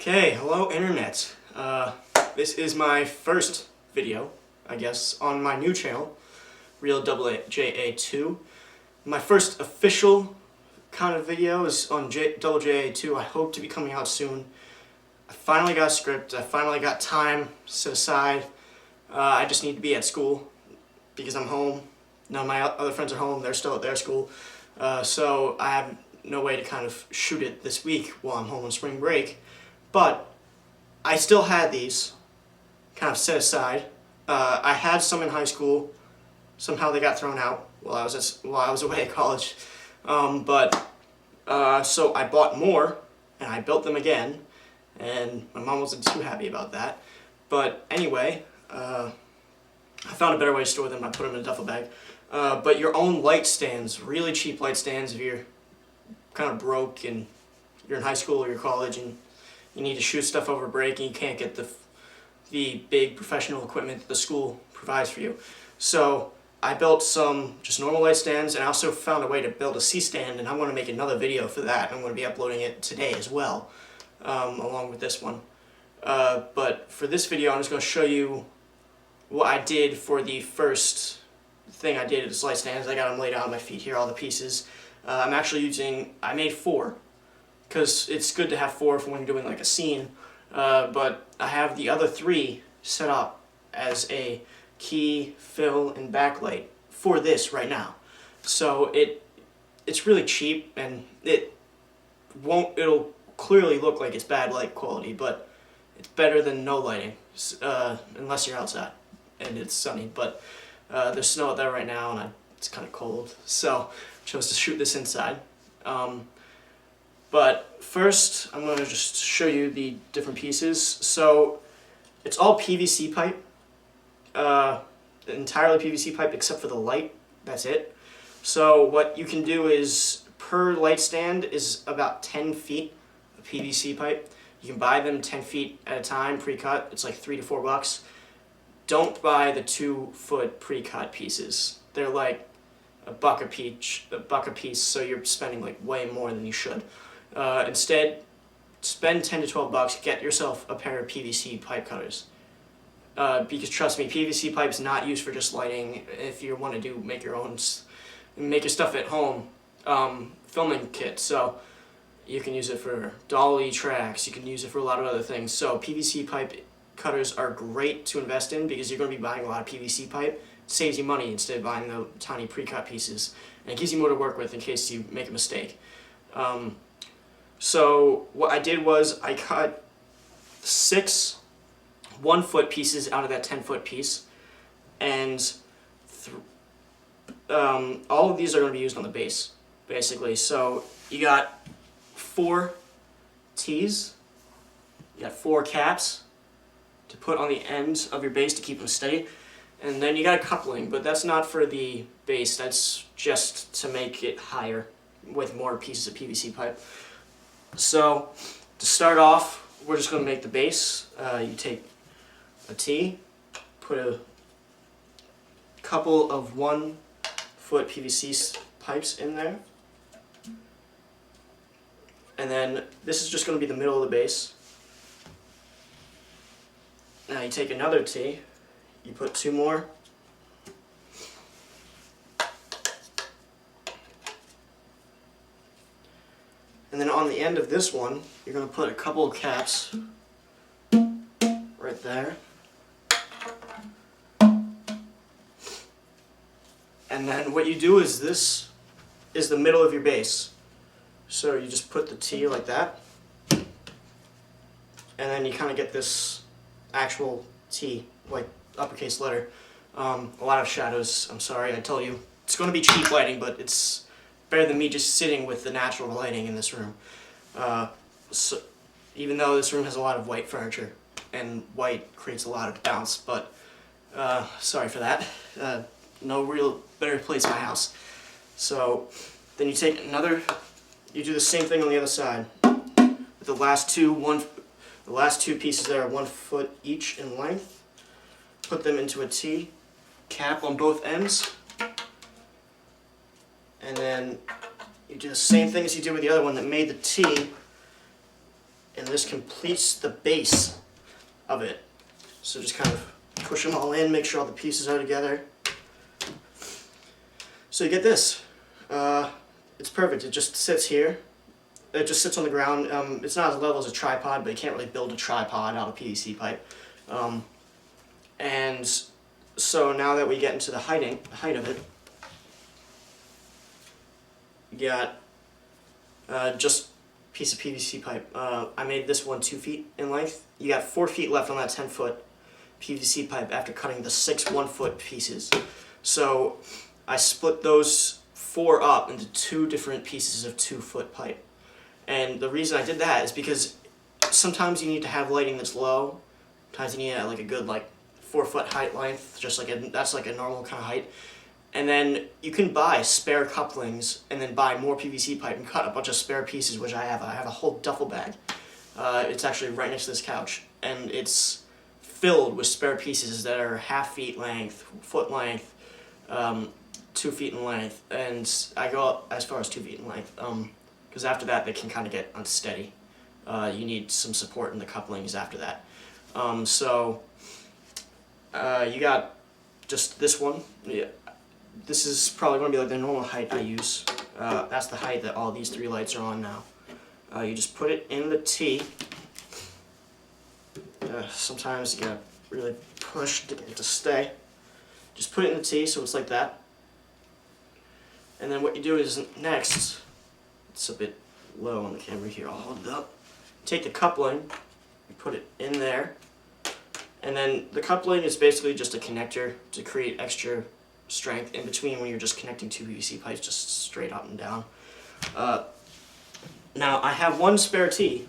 Okay, hello internet. This is my first video, I guess, on my new channel, Real JA2. My first official kind of video is on JA2. I hope to be coming out soon. I finally got a script. I finally got time set aside. I just need to be at school because I'm home. None of my other friends are home. They're still at their school. So I have no way to kind of shoot it this week while I'm home on spring break. But I still had these kind of set aside. I had some in high school. Somehow they got thrown out while I was away at college. So I bought more and I built them again, and my mom wasn't too happy about that. But anyway, I found a better way to store them. I put them in a duffel bag. But your own light stands, really cheap light stands, if you're kind of broke and you're in high school or you're college and you need to shoot stuff over break and you can't get the big professional equipment that the school provides for you. So I built some just normal light stands, and I also found a way to build a C-stand, and I want to make another video for that. I'm going to be uploading it today as well, along with this one. But for this video, I'm just going to show you what I did for the first thing I did is light stands. I got them laid out on my feet here, all the pieces. I made 4, because it's good to have 4 for when you're doing like a scene, but I have the other 3 set up as a key, fill, and backlight for this right now. So it's really cheap, and it'll clearly look like it's bad light quality, but it's better than no lighting, unless you're outside and it's sunny. But there's snow out there right now, and it's kind of cold, so I chose to shoot this inside. But first, I'm going to just show you the different pieces. So it's all PVC pipe, entirely PVC pipe except for the light. That's it. So what you can do is, per light stand is about 10 feet of PVC pipe. You can buy them 10 feet at a time, pre-cut. It's like $3 to $4. Don't buy the 2-foot pre-cut pieces. They're like a buck a piece, so you're spending like way more than you should. Instead, spend $10 to $12, get yourself a pair of PVC pipe cutters. Because trust me, PVC pipe is not used for just lighting. If you want to make your stuff at home, filming kit. So you can use it for dolly tracks, you can use it for a lot of other things. So PVC pipe cutters are great to invest in because you're going to be buying a lot of PVC pipe. It saves you money instead of buying the tiny pre-cut pieces. And it gives you more to work with in case you make a mistake. So what I did was I cut 6 1-foot pieces out of that 10-foot piece, and all of these are going to be used on the base, basically. So you got 4 T's, you got 4 caps to put on the ends of your base to keep them steady, and then you got a coupling, but that's not for the base, that's just to make it higher with more pieces of PVC pipe. So to start off, we're just going to make the base. You take a T, put a couple of 1-foot PVC pipes in there, and then this is just going to be the middle of the base. Now you take another T, you put 2 more, and then on the end of this one, you're going to put a couple of caps right there. And then what you do is, this is the middle of your base. So you just put the T like that, and then you kind of get this actual T, like uppercase letter. A lot of shadows, I'm sorry, I tell you. It's going to be cheap lighting, but it's better than me just sitting with the natural lighting in this room. So even though this room has a lot of white furniture, and white creates a lot of bounce, but sorry for that. No real better place in my house. So then you take you do the same thing on the other side. The last two pieces there are 1 foot each in length. Put them into a T, cap on both ends, and then you do the same thing as you did with the other one that made the T, and this completes the base of it. So just kind of push them all in, make sure all the pieces are together. So you get this. It's perfect. It just sits here. It just sits on the ground. It's not as level as a tripod, but you can't really build a tripod out of PVC pipe. And so now that we get into the height of it, you got just a piece of PVC pipe. I made this one 2 feet in length. You got 4 feet left on that 10-foot PVC pipe after cutting the 6 1-foot pieces. So I split those 4 up into 2 different pieces of 2-foot pipe. And the reason I did that is because sometimes you need to have lighting that's low. Sometimes you need like a good 4-foot height length, just like that's like a normal kind of height. And then you can buy spare couplings and then buy more PVC pipe and cut a bunch of spare pieces, which I have. I have a whole duffel bag. It's actually right next to this couch, and it's filled with spare pieces that are 1/2 feet length, foot length, 2 feet in length, and I go up as far as 2 feet in length. Because after that they can kind of get unsteady. You need some support in the couplings after that. You got just this one. Yeah. This is probably going to be like the normal height I use. That's the height that all these 3 lights are on now. You just put it in the T. Sometimes you gotta really push to get it to stay. Just put it in the T so it's like that. And then what you do is next, it's a bit low on the camera here, I'll hold it up. Take the coupling, you put it in there, and then the coupling is basically just a connector to create extra strength in between when you're just connecting 2 PVC pipes just straight up and down. Now I have 1 spare T,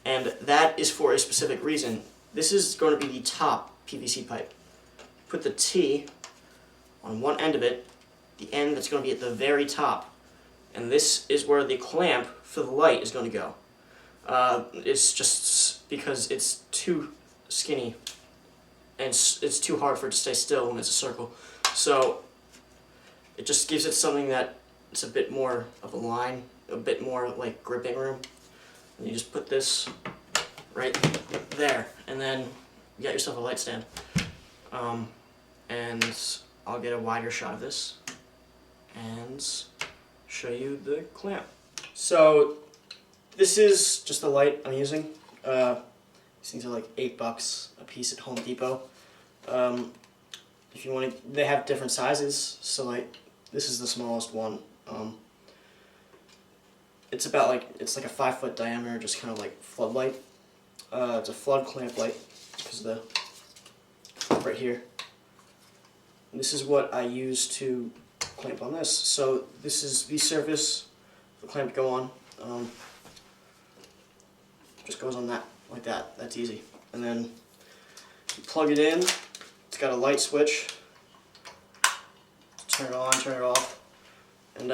and that is for a specific reason. This is going to be the top PVC pipe. Put the T on one end of it, the end that's going to be at the very top, and this is where the clamp for the light is going to go. It's just because it's too skinny and it's too hard for it to stay still when it's a circle. So it just gives it something that it's a bit more of a line, a bit more like gripping room. And you just put this right there, and then you got yourself a light stand. And I'll get a wider shot of this and show you the clamp. So this is just the light I'm using. These things are like $8 a piece at Home Depot. If you want to, they have different sizes. So like this is the smallest one. It's about it's like a 5-foot diameter, just kind of like floodlight. It's a flood clamp light because the right here. And this is what I use to clamp on this. So this is the surface the clamp go on. Just goes on that like that. That's easy. And then you plug it in. It's got a light switch. Turn it on, turn it off, and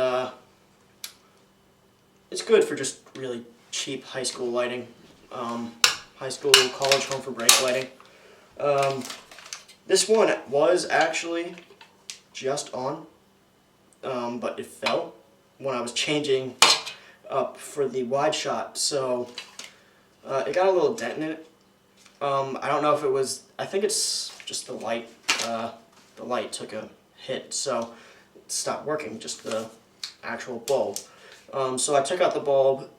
it's good for just really cheap high school lighting, high school, college, home for break lighting. This one was actually just on, but it fell when I was changing up for the wide shot, so it got a little dent in it. I don't know if it was, I think it's just the light. The light took a hit, so it stopped working, just the actual bulb. So I took out the bulb.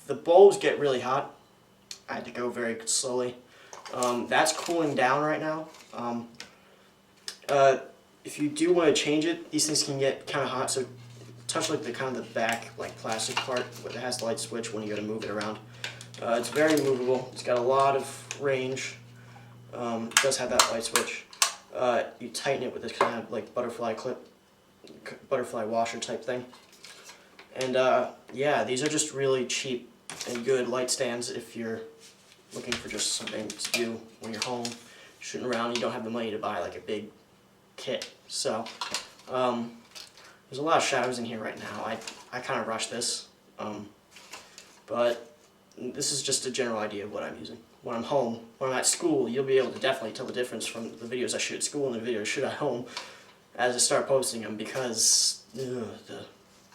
The bulbs get really hot. I had to go very slowly. That's cooling down right now. If you do want to change it, these things can get kind of hot, so touch like the kind of the back plastic part that has the light switch when you go to move it around. It's very movable. It's got a lot of range. It does have that light switch. You tighten it with this kind of like butterfly clip, butterfly washer type thing. And yeah, these are just really cheap and good light stands if you're looking for just something to do when you're home, shooting around. You don't have the money to buy like a big kit. So there's a lot of shadows in here right now. I kind of rushed this, but this is just a general idea of what I'm using. When I'm home, when I'm at school, you'll be able to definitely tell the difference from the videos I shoot at school and the videos I shoot at home as I start posting them, because the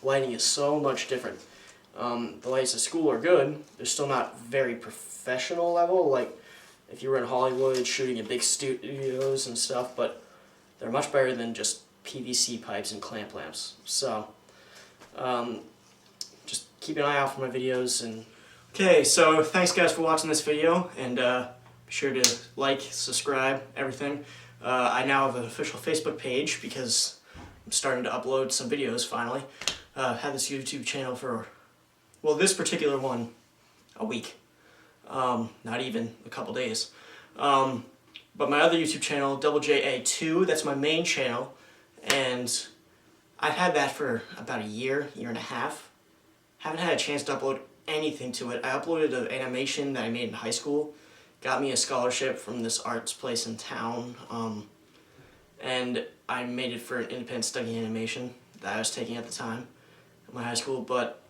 lighting is so much different. The lights at school are good. They're still not very professional level, like if you were in Hollywood shooting in big studios and stuff, but they're much better than just PVC pipes and clamp lamps. So, just keep an eye out for my videos. And okay, so thanks guys for watching this video, and be sure to like, subscribe, everything. I now have an official Facebook page because I'm starting to upload some videos finally. Had this YouTube channel for, well, this particular one, a week. Not even a couple days. But my other YouTube channel, Double JA2, that's my main channel, and I've had that for about a year and a half. Haven't had a chance to upload anything to it. I uploaded an animation that I made in high school. Got me a scholarship from this arts place in town, and I made it for an independent study animation that I was taking at the time at my high school. But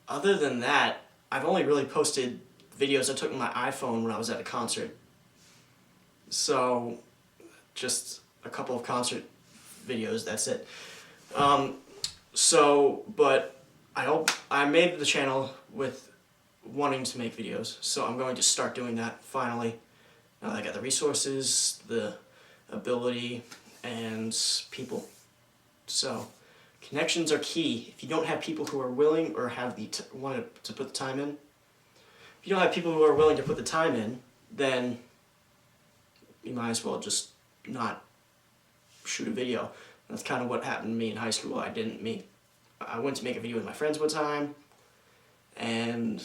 other than that, I've only really posted videos I took on my iPhone when I was at a concert. So, just a couple of concert videos, that's it. But I made the channel with wanting to make videos, so I'm going to start doing that finally. Now that I got the resources, the ability, and people. So, connections are key. If you don't have people who are willing or have the want to put the time in, if you don't have people who are willing to put the time in, then you might as well just not shoot a video. That's kind of what happened to me in high school. I went to make a video with my friends one time, and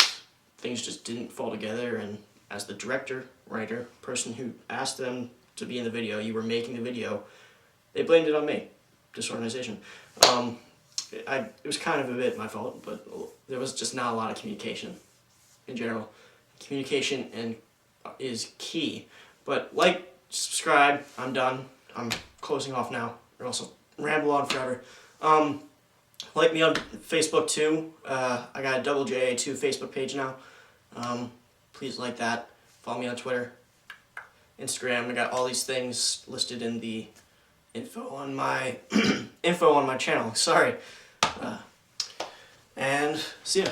things just didn't fall together, and as the director, writer, person who asked them to be in the video, you were making the video, they blamed it on me, disorganization. It was kind of a bit my fault, but there was just not a lot of communication in general. Communication is key. But like, subscribe, I'm done. I'm closing off now, or else I'll ramble on forever. Like me on Facebook too. I got a Double JA2 Facebook page now. Please like that. Follow me on Twitter, Instagram. I got all these things listed in the info on my channel. Sorry. And see ya.